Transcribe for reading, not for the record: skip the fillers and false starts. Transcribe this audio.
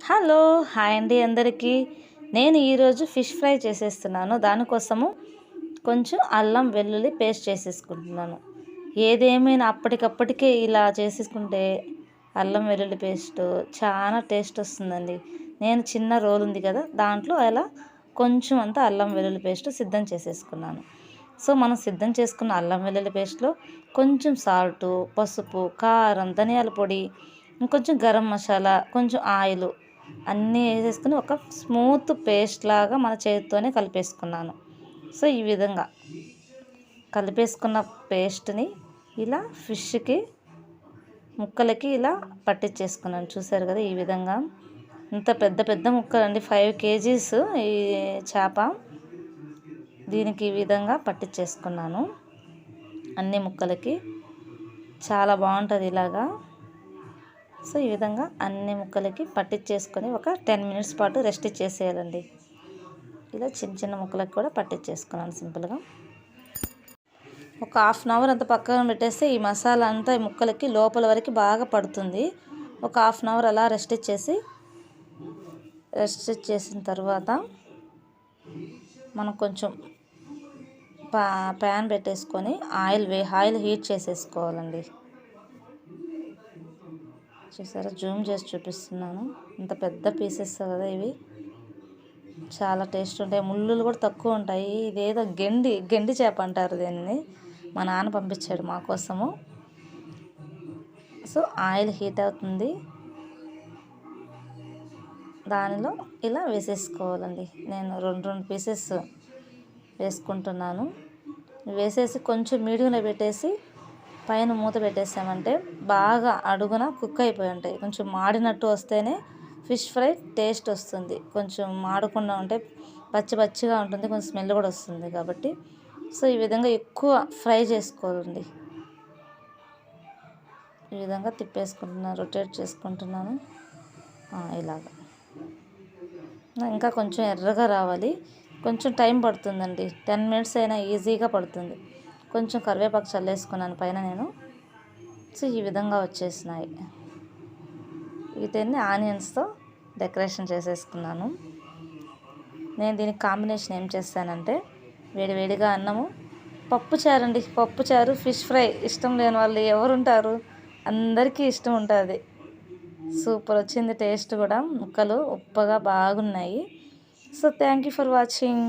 Hello hi అండి అందరికీ. నేను ఈరోజు ఫిష్ ఫ్రై చేసేస్తున్నాను. దానికోసము కొంచెం అల్లం వెల్లుల్లి పేస్ట్ చేసేసుకుంటున్నాను. ఏదేమైనా అప్పటికప్పటికే ఇలా చేసేసుకుంటే అల్లం వెల్లుల్లి పేస్ట్ చాలా టేస్ట్ వస్తుందండి. నేను చిన్న రోల్ ఉంది కదా, దాంట్లో అలా కొంచెం అంతా అల్లం వెల్లుల్లి పేస్ట్ సిద్ధం చేసేసుకున్నాను. సో మనం సిద్ధం చేసుకున్న అల్లం వెల్లుల్లి పేస్ట్లో కొంచెం సాల్టు, పసుపు, కారం, ధనియాల పొడి, ఇంకొంచెం గరం మసాలా, కొంచెం ఆయిల్ అన్నీ వేసేసుకుని ఒక స్మూత్ పేస్ట్ లాగా మన చేతితోనే కలిపేసుకున్నాను. సో ఈ విధంగా కలిపేసుకున్న పేస్ట్ని ఇలా ఫిష్కి ముక్కలకి ఇలా పట్టించేసుకున్నాను. చూసారు కదా, ఈ విధంగా ఇంత పెద్ద పెద్ద ముక్కలు అండి, 5 kgs ఈ చేప. దీనికి ఈ విధంగా పట్టించేసుకున్నాను అన్ని ముక్కలకి. చాలా బాగుంటుంది ఇలాగా. సో ఈ విధంగా అన్ని ముక్కలకి పట్టించేసుకొని ఒక 10 minutes పాటు రెస్ట్ ఇచ్చేసేయాలండి. ఇలా చిన్న చిన్న ముక్కలకి కూడా పట్టించేసుకున్నాను సింపుల్గా. ఒక 1/2 hour అంతా పక్కన పెట్టేస్తే ఈ మసాలా అంతా ఈ ముక్కలకి లోపల వరకు బాగా పడుతుంది. ఒక 1/2 hour అలా రెస్ట్ ఇచ్చేసిన తర్వాత మనం కొంచెం ప్యాన్ పెట్టేసుకొని ఆయిల్ హీట్ చేసేసుకోవాలండి. చూసారా, జూమ్ చేసి చూపిస్తున్నాను. ఇంత పెద్ద పీసెస్ కదా ఇవి, చాలా టేస్ట్ ఉంటాయి. ముళ్ళులు కూడా తక్కువ ఉంటాయి. ఇదేదో గెండి చేప అంటారు దీన్ని. మా నాన్న పంపించాడు మా కోసము. సో ఆయిల్ హీట్ అవుతుంది, దానిలో ఇలా వేసేసుకోవాలండి. నేను రెండు పీసెస్ వేసుకుంటున్నాను. వేసేసి కొంచెం మీడియంలో పెట్టేసి పైన మూత పెట్టేసామంటే బాగా అడుగున కుక్ అయిపోయి ఉంటాయి. కొంచెం మాడినట్టు వస్తేనే ఫిష్ ఫ్రై టేస్ట్ వస్తుంది. కొంచెం మాడకుండా ఉంటే పచ్చిగా ఉంటుంది, కొంచెం స్మెల్ కూడా వస్తుంది కాబట్టి. సో ఈ విధంగా ఎక్కువ ఫ్రై చేసుకోవాలండి. ఈ విధంగా తిప్పేసుకుంటున్నాను, రొటేట్ చేసుకుంటున్నాను ఇలాగ. ఇంకా కొంచెం ఎర్రగా రావాలి, కొంచెం టైం పడుతుందండి. 10 minutes అయినా ఈజీగా పడుతుంది. కొంచెం కరివేపాకు చల్లేసుకున్నాను పైన నేను. సో ఈ విధంగా వచ్చేసినాయి. వీటిని ఆనియన్స్తో డెకరేషన్ చేసేసుకున్నాను. నేను దీనికి కాంబినేషన్ ఏం చేస్తానంటే వేడివేడిగా అన్నము, పప్పుచారు అండి. పప్పుచారు ఫిష్ ఫ్రై ఇష్టం లేని వాళ్ళు ఎవరుంటారు? అందరికీ ఇష్టం ఉంటుంది. సూపర్ వచ్చింది టేస్ట్ కూడా, ముక్కలు ఉప్పగా బాగున్నాయి. So thank you for watching.